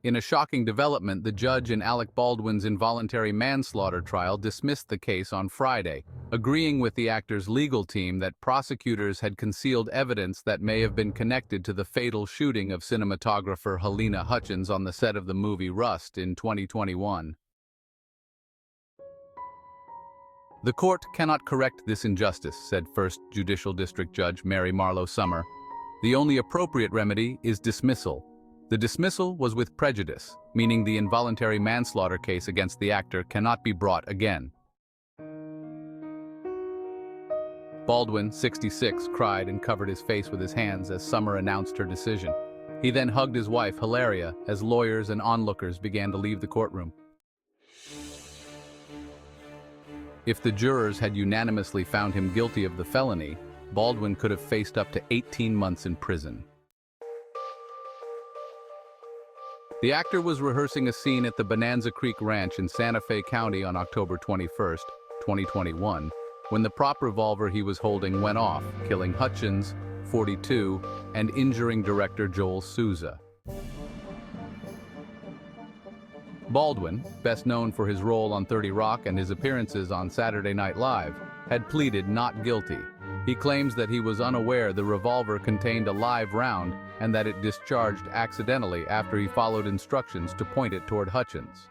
In a shocking development, the judge in Alec Baldwin's involuntary manslaughter trial dismissed the case on Friday, agreeing with the actor's legal team that prosecutors had concealed evidence that may have been connected to the fatal shooting of cinematographer Halyna Hutchins on the set of the movie Rust in 2021. "The court cannot correct this injustice," said First Judicial District Judge Mary Marlowe Summer. "The only appropriate remedy is dismissal." The dismissal was with prejudice, meaning the involuntary manslaughter case against the actor cannot be brought again. Baldwin, 66, cried and covered his face with his hands as Summer announced her decision. He then hugged his wife, Hilaria, as lawyers and onlookers began to leave the courtroom. If the jurors had unanimously found him guilty of the felony, Baldwin could have faced up to 18 months in prison. The actor was rehearsing a scene at the Bonanza Creek Ranch in Santa Fe County on October 21, 2021, when the prop revolver he was holding went off, killing Hutchins, 42, and injuring director Joel Souza. Baldwin, best known for his role on 30 Rock and his appearances on Saturday Night Live, had pleaded not guilty. He claims that he was unaware the revolver contained a live round and that it discharged accidentally after he followed instructions to point it toward Hutchins.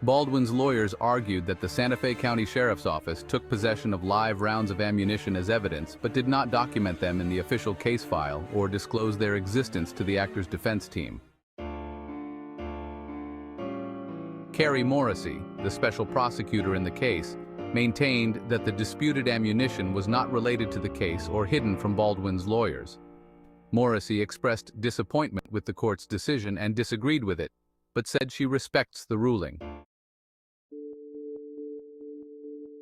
Baldwin's lawyers argued that the Santa Fe County Sheriff's Office took possession of live rounds of ammunition as evidence but did not document them in the official case file or disclose their existence to the actor's defense team. Carrie Morrissey, the special prosecutor in the case, maintained that the disputed ammunition was not related to the case or hidden from Baldwin's lawyers. Morrissey expressed disappointment with the court's decision and disagreed with it, but said she respects the ruling.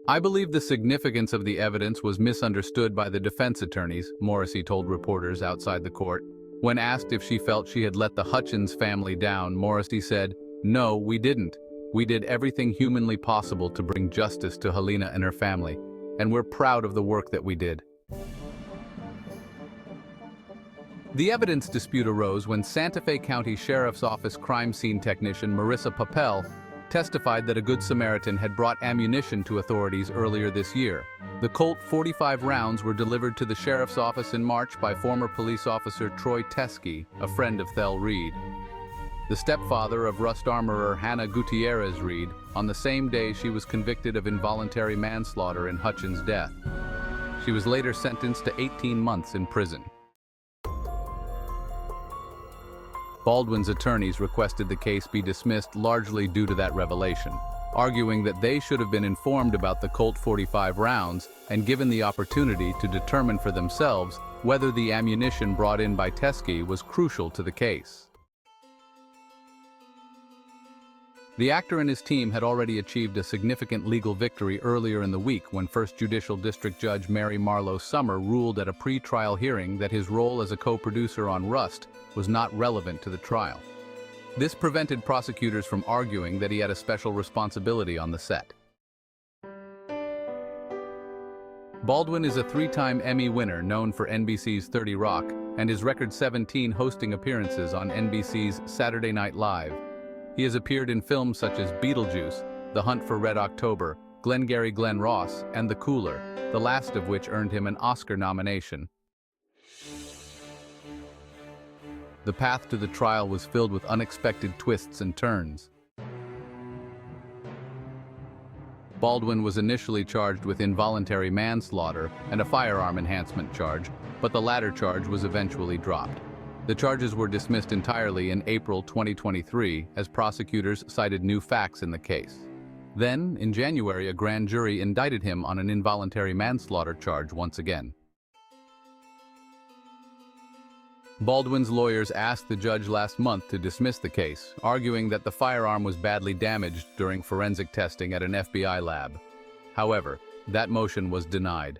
"I believe the significance of the evidence was misunderstood by the defense attorneys," Morrissey told reporters outside the court. When asked if she felt she had let the Hutchins family down, Morrissey said, "No, we didn't. We did everything humanly possible to bring justice to Halyna and her family, and we're proud of the work that we did." The evidence dispute arose when Santa Fe County Sheriff's Office crime scene technician Marissa Papel testified that a Good Samaritan had brought ammunition to authorities earlier this year. The Colt .45 rounds were delivered to the sheriff's office in March by former police officer Troy Teskey, a friend of Thel Reed. The stepfather of Rust armorer Hannah Gutierrez Reed, on the same day she was convicted of involuntary manslaughter in Hutchins' death. She was later sentenced to 18 months in prison. Baldwin's attorneys requested the case be dismissed largely due to that revelation, arguing that they should have been informed about the Colt .45 rounds and given the opportunity to determine for themselves whether the ammunition brought in by Teskey was crucial to the case. The actor and his team had already achieved a significant legal victory earlier in the week when First Judicial District Judge Mary Marlowe Summer ruled at a pre-trial hearing that his role as a co-producer on Rust was not relevant to the trial. This prevented prosecutors from arguing that he had a special responsibility on the set. Baldwin is a three-time Emmy winner known for NBC's 30 Rock and his record 17 hosting appearances on NBC's Saturday Night Live. He has appeared in films such as Beetlejuice, The Hunt for Red October, Glengarry Glen Ross, and The Cooler, the last of which earned him an Oscar nomination. The path to the trial was filled with unexpected twists and turns. Baldwin was initially charged with involuntary manslaughter and a firearm enhancement charge, but the latter charge was eventually dropped. The charges were dismissed entirely in April 2023 as prosecutors cited new facts in the case. Then, in January, a grand jury indicted him on an involuntary manslaughter charge once again. Baldwin's lawyers asked the judge last month to dismiss the case, arguing that the firearm was badly damaged during forensic testing at an FBI lab. However, that motion was denied.